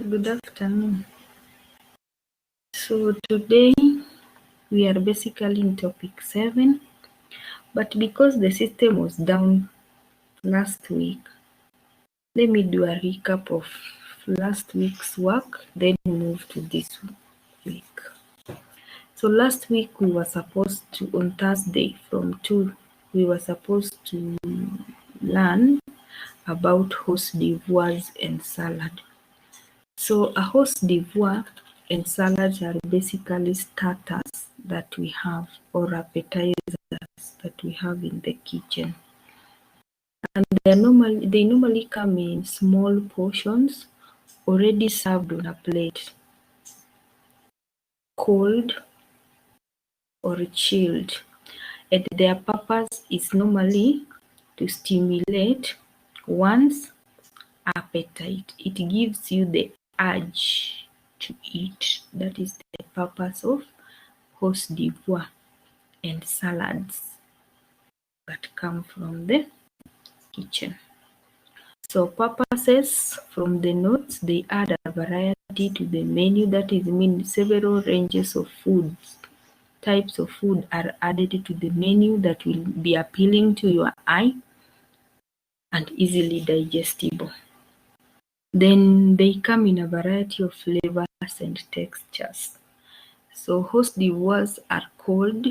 Good afternoon. So today we are basically in topic 7, but because the system was down last week, let me do a recap of last week's work, then move to this week. So last week we were supposed to, on Thursday from 2, we were supposed to learn about horse devoirs and salad. So a horse devoir and salads are basically starters that we have, or appetizers that we have in the kitchen. And they normally come in small portions, already served on a plate, cold or chilled. And their purpose is normally to stimulate one's appetite. It gives you the urge to eat. That is the purpose of horse devoir and salads that come from the kitchen. So purposes from the notes, they add a variety to the menu. That is mean several ranges of foods. Types of food are added to the menu that will be appealing to your eye and easily digestible. Then they come in a variety of flavors and textures. So horse devoirs are cold.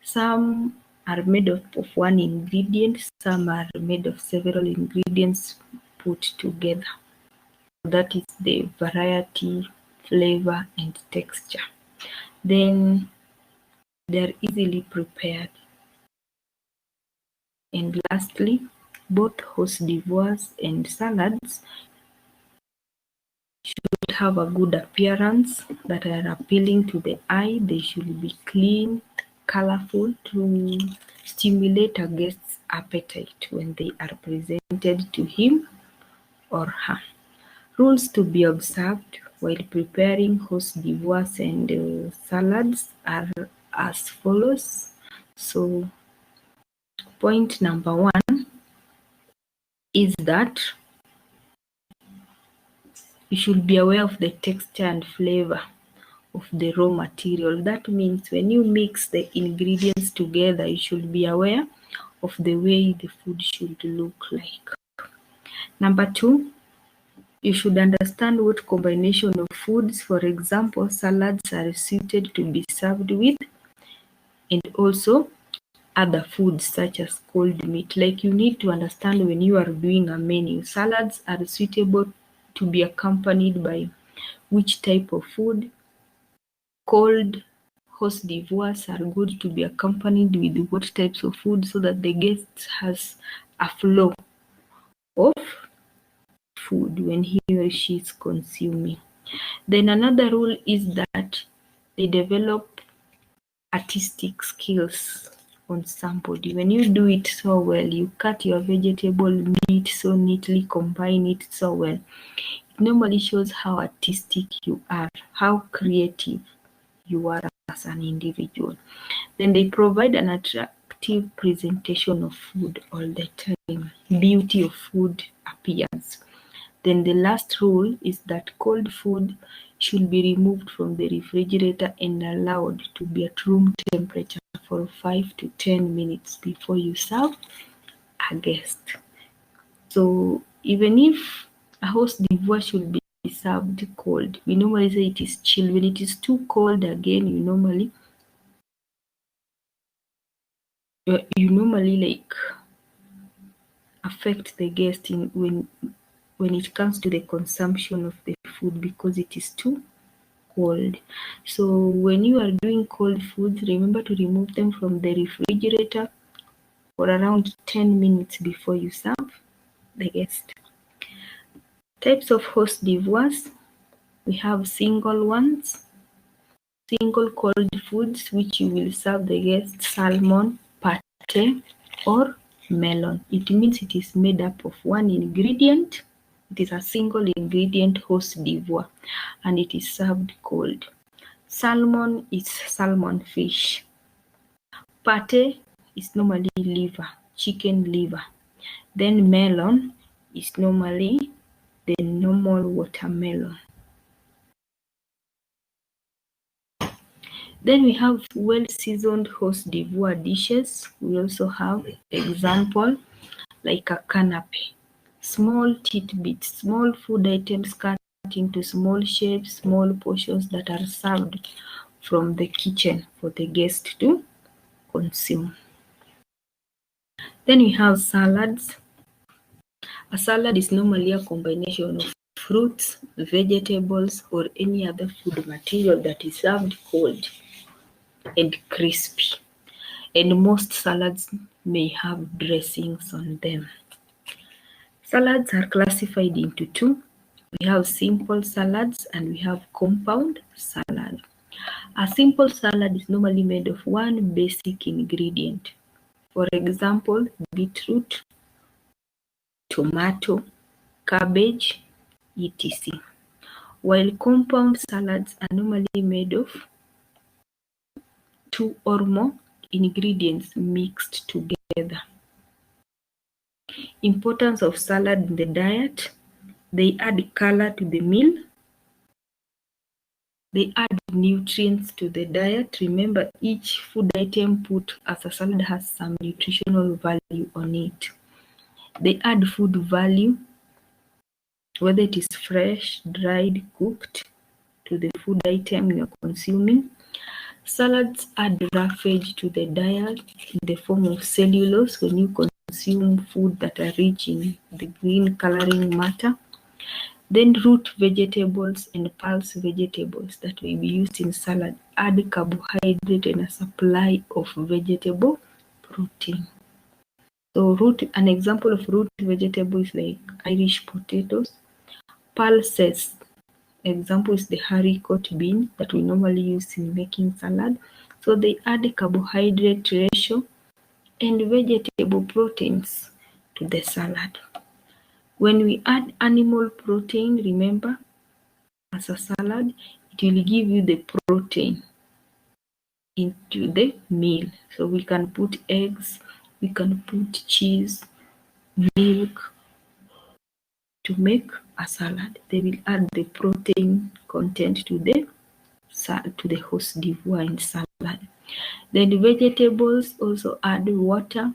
Some are made of one ingredient, some are made of several ingredients put together. That is the variety, flavor, and texture. Then they are easily prepared. And lastly, both horse devoirs and salads should have a good appearance that are appealing to the eye. They should be clean, colorful to stimulate a guest's appetite when they are presented to him or her. Rules to be observed while preparing horse devoirs and salads are as follows. So point number 1 is that you should be aware of the texture and flavor of the raw material. That means when you mix the ingredients together, you should be aware of the way the food should look like. Number 2, you should understand what combination of foods, for example, salads, are suited to be served with, and also other foods such as cold meat. Like you need to understand when you are doing a menu, salads are suitable to be accompanied by which type of food. Cold horse devoirs are good to be accompanied with what types of food, so that the guest has a flow of food when he or she is consuming. Then another rule is that they develop artistic skills on somebody. When you do it so well, you cut your vegetable meat so neatly, combine it so well, it normally shows how artistic you are, how creative you are as an individual. Then they provide an attractive presentation of food all the time. Beauty of food appears. Then the last rule is that cold food should be removed from the refrigerator and allowed to be at room temperature for 5 to 10 minutes before you serve a guest. So even if a horse devoir should be served cold, we normally say it is chilled. When it is too cold, again, you normally like affect the guest in when it comes to the consumption of the food, because it is too cold. So when you are doing cold foods, remember to remove them from the refrigerator for around 10 minutes before you serve the guest. Types of horse devoirs: we have single ones, single cold foods which you will serve the guest: salmon, pate, or melon. It means it is made up of one ingredient. It is a single ingredient horse devoir, and it is served cold. Salmon is salmon fish. Pate is normally liver, chicken liver. Then melon is normally the normal watermelon. Then we have well-seasoned Côte d'Ivoire dishes. We also have example like a canapé. Small tidbits, small food items cut into small shapes, small portions that are served from the kitchen for the guest to consume. Then we have salads. A salad is normally a combination of fruits, vegetables, or any other food material that is served cold and crispy. And most salads may have dressings on them. Salads are classified into two. We have simple salads and we have compound salad. A simple salad is normally made of one basic ingredient. For example, beetroot, tomato, cabbage, etc. While compound salads are normally made of two or more ingredients mixed together. Importance of salad in the diet. They add color to the meal. They add nutrients to the diet. Remember, each food item put as a salad has some nutritional value on it. They add food value, whether it is fresh, dried, cooked, to the food item you're consuming. Salads add roughage to the diet in the form of cellulose when you consume food that are rich in the green coloring matter. Then root vegetables and pulse vegetables that will be used in salad add carbohydrate and a supply of vegetable protein. So an example of root vegetables like Irish potatoes. Pulses, example is the haricot bean that we normally use in making salad. So they add carbohydrate ratio and vegetable proteins to the salad. When we add animal protein, remember, as a salad, it will give you the protein into the meal. So we can put eggs, we can put cheese, milk to make a salad. They will add the protein content to the Côte d'Ivoire in salad. Then vegetables also add water,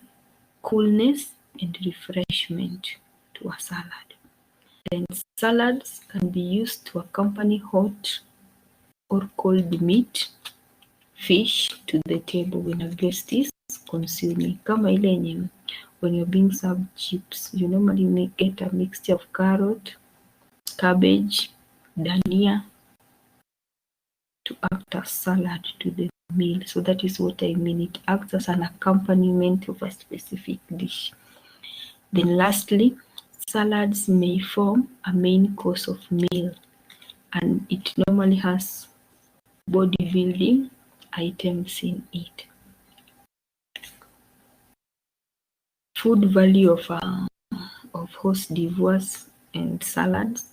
coolness, and refreshment to a salad. Then salads can be used to accompany hot or cold meat, fish to the table when a guest is consuming. Kama ile yenye when you're being served chips, you normally get a mixture of carrot, cabbage, dania to act as salad to the meal. So that is what I mean. It acts as an accompaniment of a specific dish. Then lastly, salads may form a main course of meal, and it normally has bodybuilding items in it. Food value of Côte d'Ivoire and salads.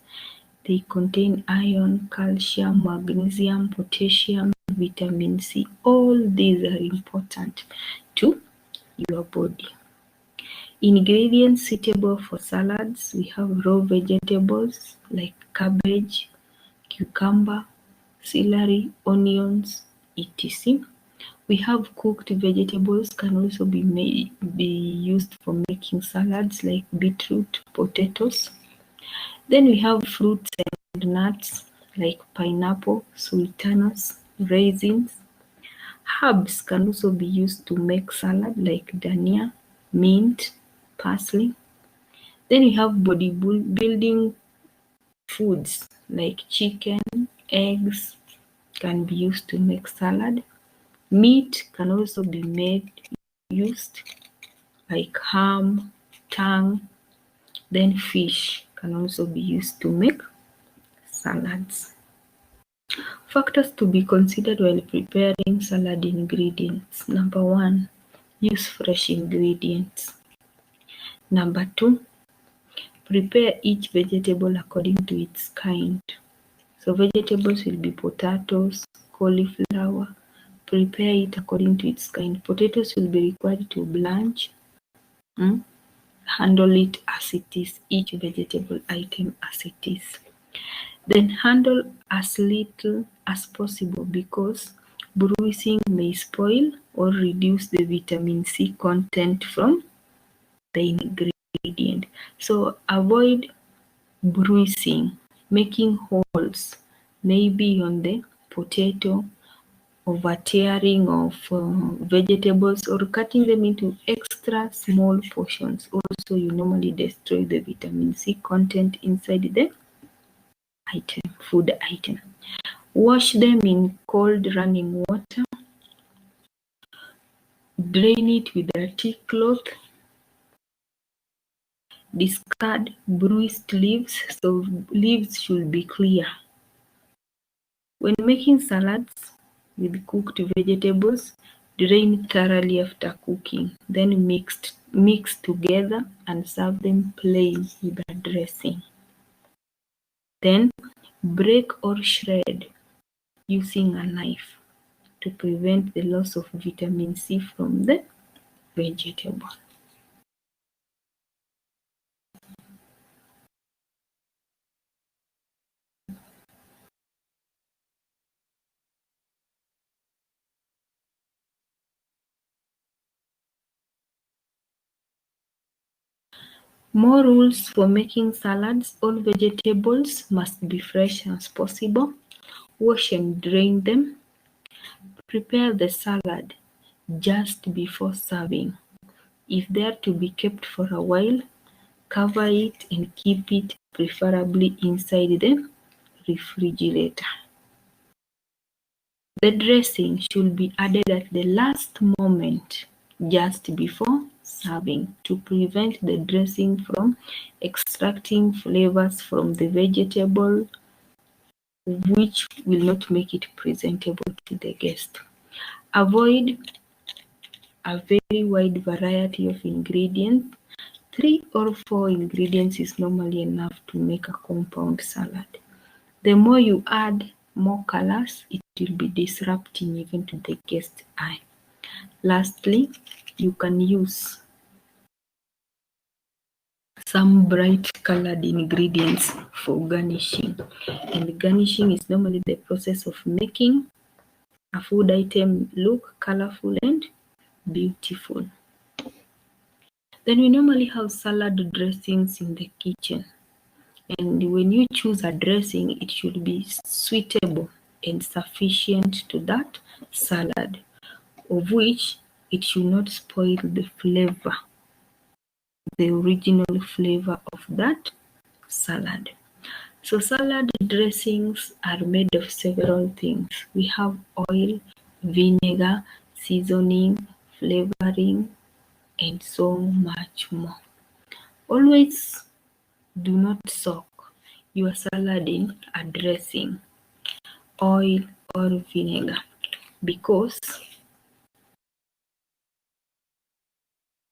They contain iron, calcium, magnesium, potassium, vitamin C. All these are important to your body. Ingredients suitable for salads. We have raw vegetables like cabbage, cucumber, celery, onions, etc. We have cooked vegetables can also be used for making salads like beetroot, potatoes. Then we have fruits and nuts like pineapple, sultanas, raisins. Herbs can also be used to make salad like dania, mint, parsley. Then we have bodybuilding foods like chicken, eggs can be used to make salad. Meat can also be used like ham, tongue. Then fish can also be used to make salads. Factors to be considered while preparing salad ingredients. Number 1, use fresh ingredients. Number 2, prepare each vegetable according to its kind. So vegetables will be potatoes, cauliflower. Prepare it according to its kind. Potatoes will be required to blanch. Handle it as it is, each vegetable item as it is. Then handle as little as possible because Bruising may spoil or reduce the vitamin C content from the ingredient. So avoid bruising, making holes, maybe on the potato, over tearing of vegetables, or cutting them into extra small portions. Also, you normally destroy the vitamin C content inside the food item. Wash them in cold running water. Drain it with a thick cloth. Discard bruised leaves, so leaves should be clear. When making salads with cooked vegetables, drain thoroughly after cooking, then mix together and serve them plain with a dressing. Then break or shred using a knife to prevent the loss of vitamin C from the vegetable. More rules for making salads. All vegetables must be fresh as possible. Wash and drain them. Prepare the salad just before serving. If they are to be kept for a while, cover it and keep it preferably inside the refrigerator. The dressing should be added at the last moment, just before serving, to prevent the dressing from extracting flavors from the vegetable, which will not make it presentable to the guest. Avoid a very wide variety of ingredients. 3 or 4 ingredients is normally enough to make a compound salad. The more you add more colors, it will be disrupting even to the guest's eye. Lastly, you can use some bright colored ingredients for garnishing. And garnishing is normally the process of making a food item look colorful and beautiful. Then we normally have salad dressings in the kitchen. And when you choose a dressing, it should be suitable and sufficient to that salad, of which it should not spoil the flavor, the original flavor of that salad. So salad dressings are made of several things. We have oil, vinegar, seasoning, flavoring, and so much more. Always do not soak your salad in a dressing, oil or vinegar, because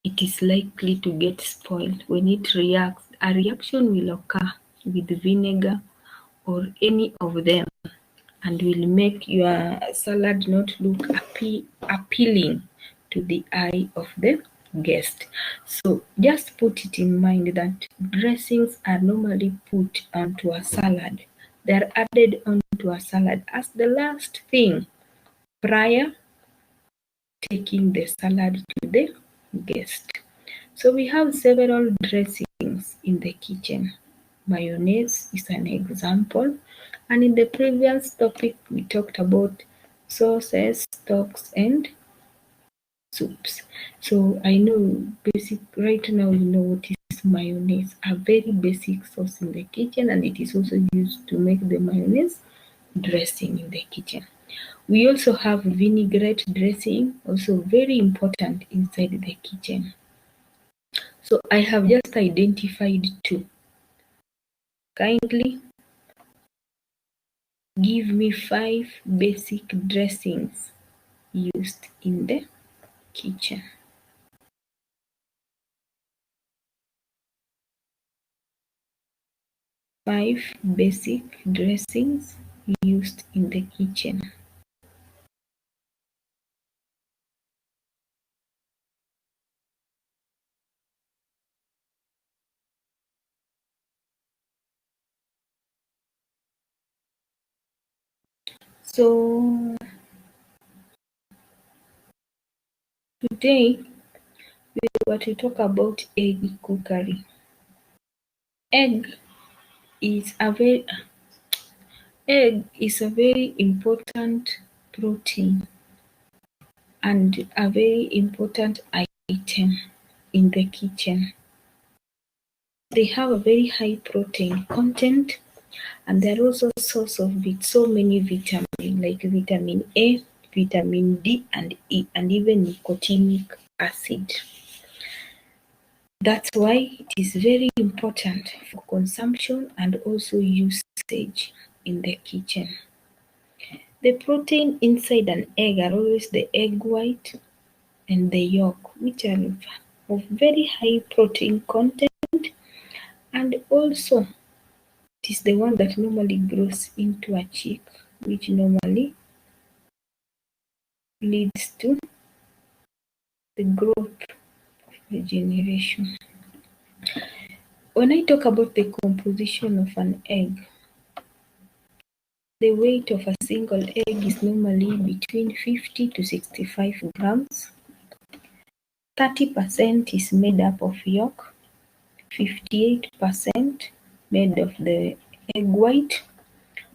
it is likely to get spoiled. When it reacts, a reaction will occur with vinegar or any of them and will make your salad not look appealing to the eye of the guest. So just put it in mind that dressings are normally put onto a salad. They are added onto a salad as the last thing prior taking the salad to the guest. So we have several dressings in the kitchen. Mayonnaise is an example. And in the previous topic, we talked about sauces, stocks, and soups. So I know right now you know what is mayonnaise, a very basic sauce in the kitchen, and it is also used to make the mayonnaise dressing in the kitchen. We also have vinaigrette dressing, also very important inside the kitchen. So I have just identified 2. Kindly give me 5 basic dressings used in the kitchen. 5 basic dressings used in the kitchen. So Today we were to talk about egg cookery. Egg is a very important protein and a very important item in the kitchen. They have a very high protein content, and they're also a source of so many vitamins like vitamin A, vitamin D and E, and even nicotinic acid. That's why it is very important for consumption and also usage in the kitchen. The protein inside an egg are always the egg white and the yolk, which are of very high protein content, and also it is the one that normally grows into a chick, which normally leads to the growth of the generation. When I talk about the composition of an egg, the weight of a single egg is normally between 50 to 65 grams. 30% is made up of yolk, 58% made of the egg white,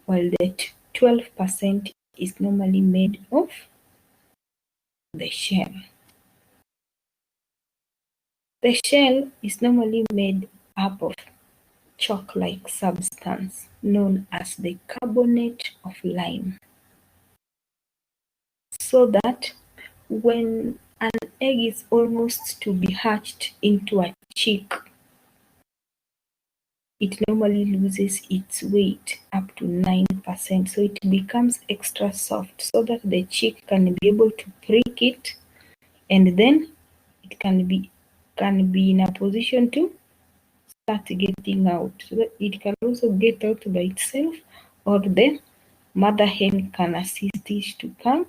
while the 12% is normally made of the shell. The shell is normally made up of chalk-like substance known as the carbonate of lime. So that when an egg is almost to be hatched into a chick, it normally loses its weight up to 9%. So it becomes extra soft so that the chick can be able to prick it, and then it can be in a position to start getting out. So that it can also get out by itself, or the mother hen can assist it to come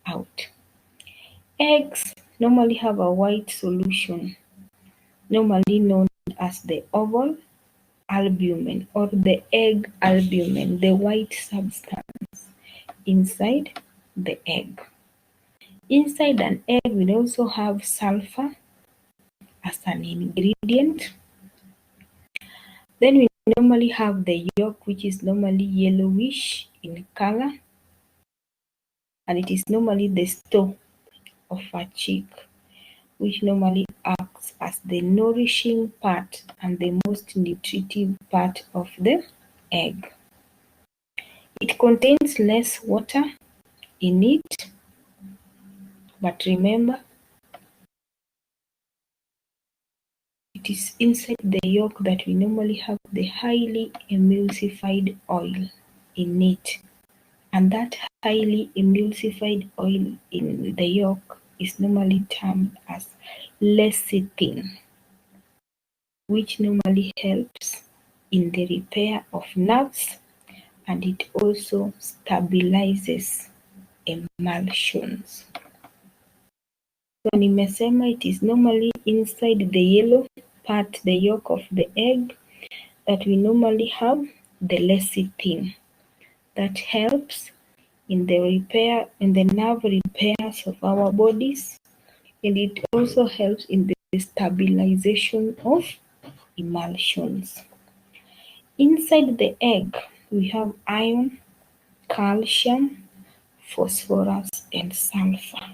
out. Eggs normally have a white solution, normally known as the oval albumin or the egg albumin, the white substance inside the egg. Inside an egg, we also have sulfur as an ingredient. Then we normally have the yolk, which is normally yellowish in color, and it is normally the store of a chick, which normally acts as the nourishing part and the most nutritive part of the egg. It contains less water in it, but remember, it is inside the yolk that we normally have the highly emulsified oil in it. And that highly emulsified oil in the yolk is normally termed as lecithin, which normally helps in the repair of nerves, and it also stabilizes emulsions. So nimesema it is normally inside the yellow part, the yolk of the egg, that we normally have the lecithin that helps in the repair, in the nerve repairs of our bodies, and it also helps in the stabilization of emulsions. Inside the egg, we have iron, calcium, phosphorus, and sulfur,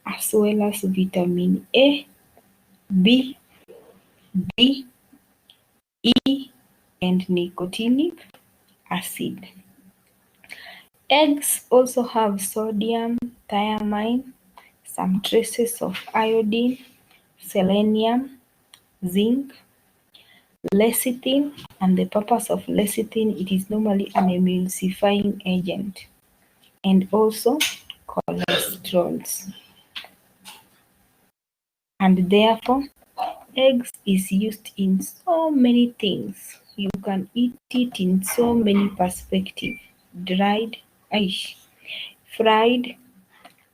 as well as vitamin A, B, D, E, and nicotinic acid. Eggs also have sodium, thiamine, some traces of iodine, selenium, zinc, lecithin, and the purpose of lecithin, it is normally an emulsifying agent, and also cholesterols. And therefore, eggs is used in so many things. You can eat it in so many perspectives. Dried, fried,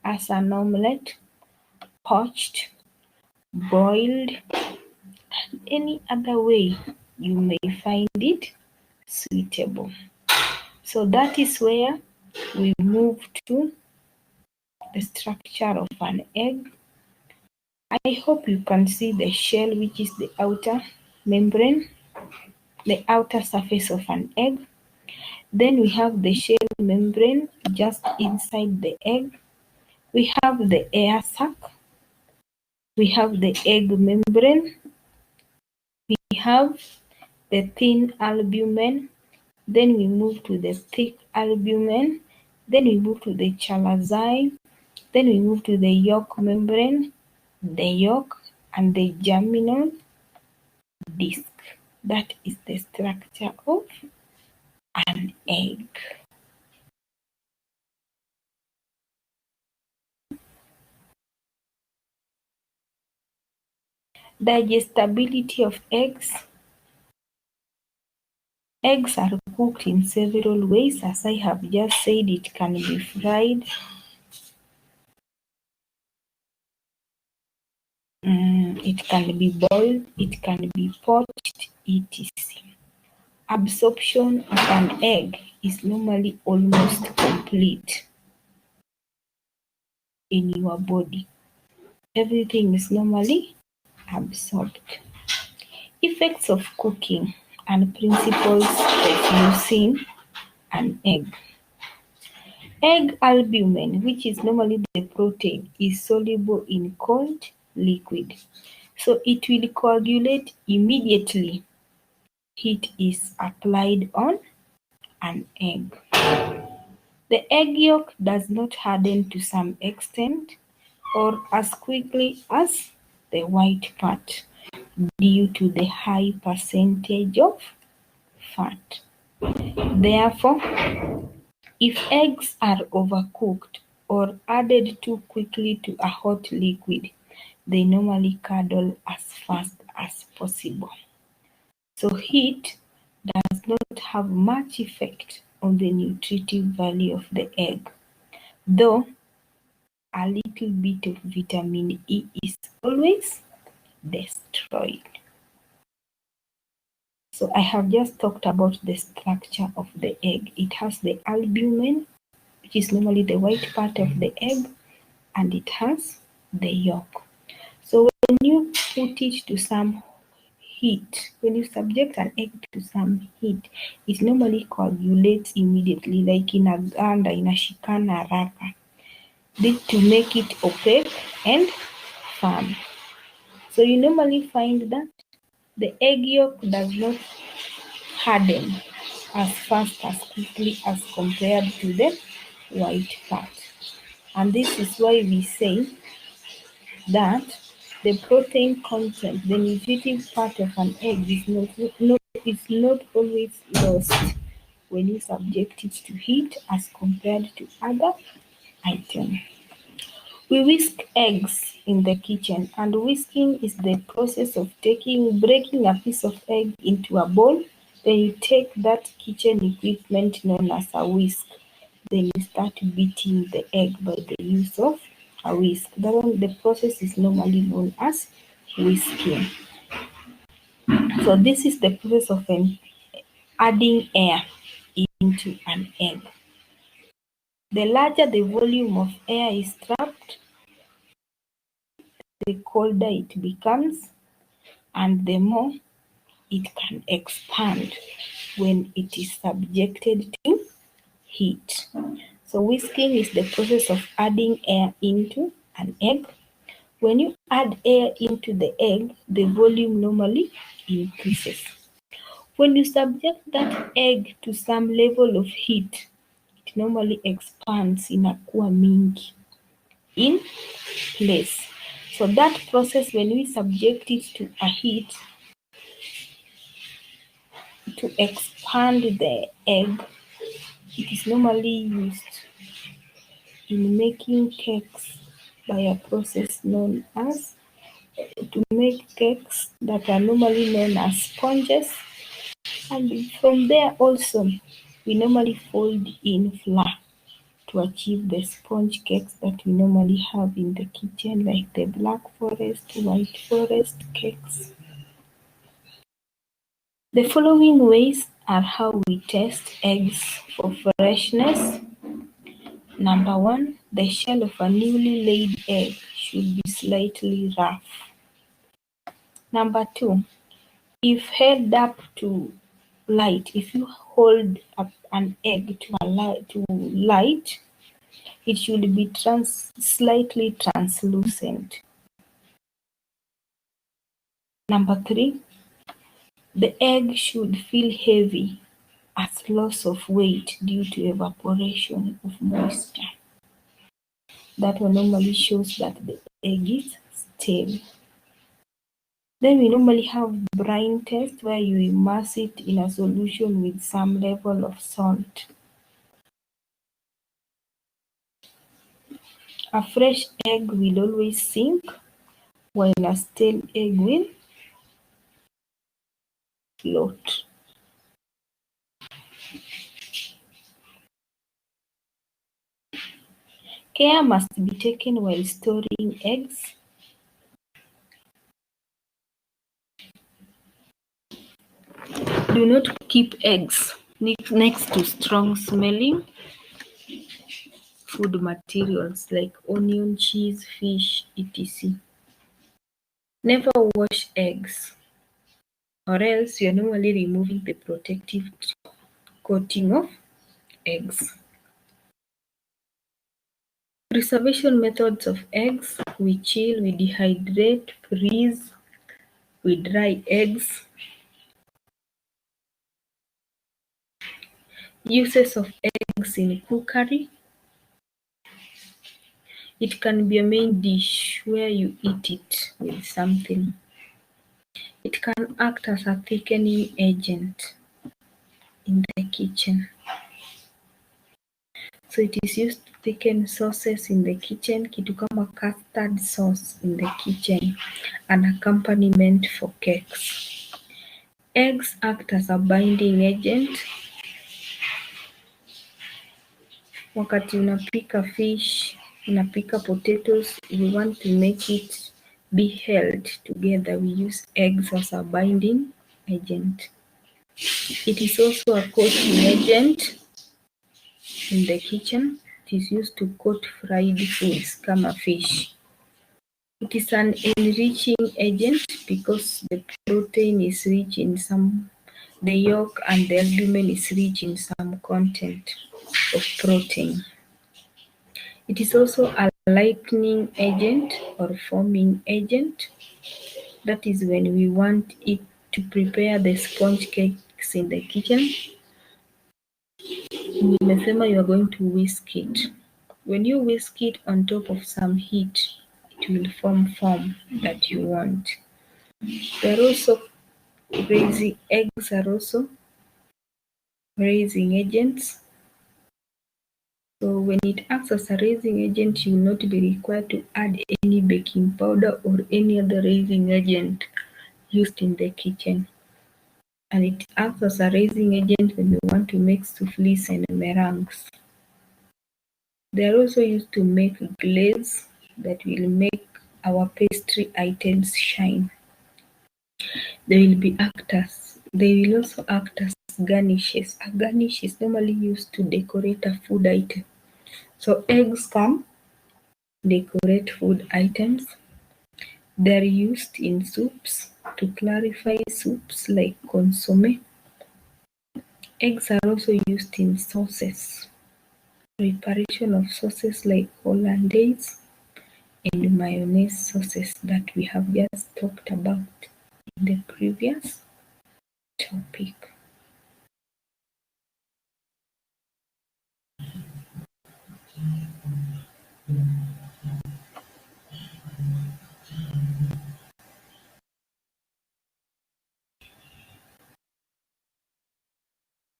as an omelette, poached, boiled, and any other way you may find it suitable. So that is where we move to the structure of an egg. I hope you can see the shell, which is the outer membrane, the outer surface of an egg. Then we have the shell membrane just inside the egg. We have the air sac. We have the egg membrane. We have the thin albumen. Then we move to the thick albumen. Then we move to the chalazae. Then we move to the yolk membrane, the yolk, and the germinal disc. That is the structure of an egg. Digestibility of eggs. Eggs are cooked in several ways. As I have just said, it can be fried, it can be boiled, it can be poached, etc. Absorption of an egg is normally almost complete in your body. Everything is normally absorbed. Effects of cooking and principles of using an egg. Egg albumen, which is normally the protein, is soluble in cold liquid, so it will coagulate immediately heat is applied on an egg. The egg yolk does not harden to some extent or as quickly as the white part due to the high percentage of fat. Therefore, if eggs are overcooked or added too quickly to a hot liquid, they normally curdle as fast as possible. So heat does not have much effect on the nutritive value of the egg, though a little bit of vitamin E is always destroyed. So I have just talked about the structure of the egg. It has the albumen, which is normally the white part of the egg, and it has the yolk. So when you put it to some heat, when you subject an egg to some heat, it normally coagulates immediately, like inaganda, inashikana haraka, to make it opaque and firm. So you normally find that the egg yolk does not harden as fast as quickly as compared to the white part. And this is why we say that the protein content, the nutritive part of an egg is not always lost when you subject it to heat as compared to other items. We whisk eggs in the kitchen, and whisking is the process of breaking a piece of egg into a bowl. Then you take that kitchen equipment known as a whisk. Then you start beating the egg by the use of a whisk. The process is normally known as whisking. So this is the process of adding air into an egg. The larger the volume of air is trapped, the colder it becomes, and the more it can expand when it is subjected to heat. So whisking is the process of adding air into an egg. When you add air into the egg, the volume normally increases. When you subject that egg to some level of heat, it normally expands inakuwa mingi in place. So that process, when we subject it to a heat to expand the egg, it is normally used in making cakes by a process known as to make cakes that are normally known as sponges. And from there also, we normally fold in flour to achieve the sponge cakes that we normally have in the kitchen, like the black forest, white forest cakes. The following ways are how we test eggs for freshness. Number one, The shell of a newly laid egg should be slightly rough. Number 2, if held up to light, if you hold up an egg to light, it should be slightly translucent. Number 3, the egg should feel heavy as loss of weight due to evaporation of moisture. That one normally shows that the egg is stale. Then we normally have brine test where you immerse it in a solution with some level of salt. A fresh egg will always sink, while a stale egg will float. Care must be taken while storing eggs. Do not keep eggs next to strong-smelling food materials like onion, cheese, fish, etc. Never wash eggs, or else you're normally removing the protective coating of eggs. Preservation methods of eggs: we chill, we dehydrate, freeze, we dry eggs. Uses of eggs in cookery: it can be a main dish where you eat it with something. It can act as a thickening agent in the kitchen. So it is used to thicken sauces in the kitchen, kitu kama custard sauce in the kitchen, an accompaniment for cakes. Eggs act as a binding agent. Wakati unapika fish, unapika potatoes, you want to make it be held together, we use eggs as a binding agent. It is also a coating agent in the kitchen. It is used to coat fried foods kama fish. It is an enriching agent because the protein is rich in the yolk and the albumin is rich in some content of protein. It is also a lightening agent or foaming agent. That is when we want it to prepare the sponge cakes in the kitchen. Nimesema you are going to whisk it. When you whisk it on top of some heat, it will form foam that you want. Eggs are also raising agents. So when it acts as a raising agent, you will not be required to add any baking powder or any other raising agent used in the kitchen. And it acts as a raising agent when we want to make soufflés and meringues. They are also used to make glaze that will make our pastry items shine. They will also act as garnishes. A garnish is normally used to decorate a food item. So eggs can decorate food items. They are used in soups to clarify soups like consomme. Eggs are also used in sauces. Preparation of sauces like hollandaise and mayonnaise sauces that we have just talked about in the previous topic.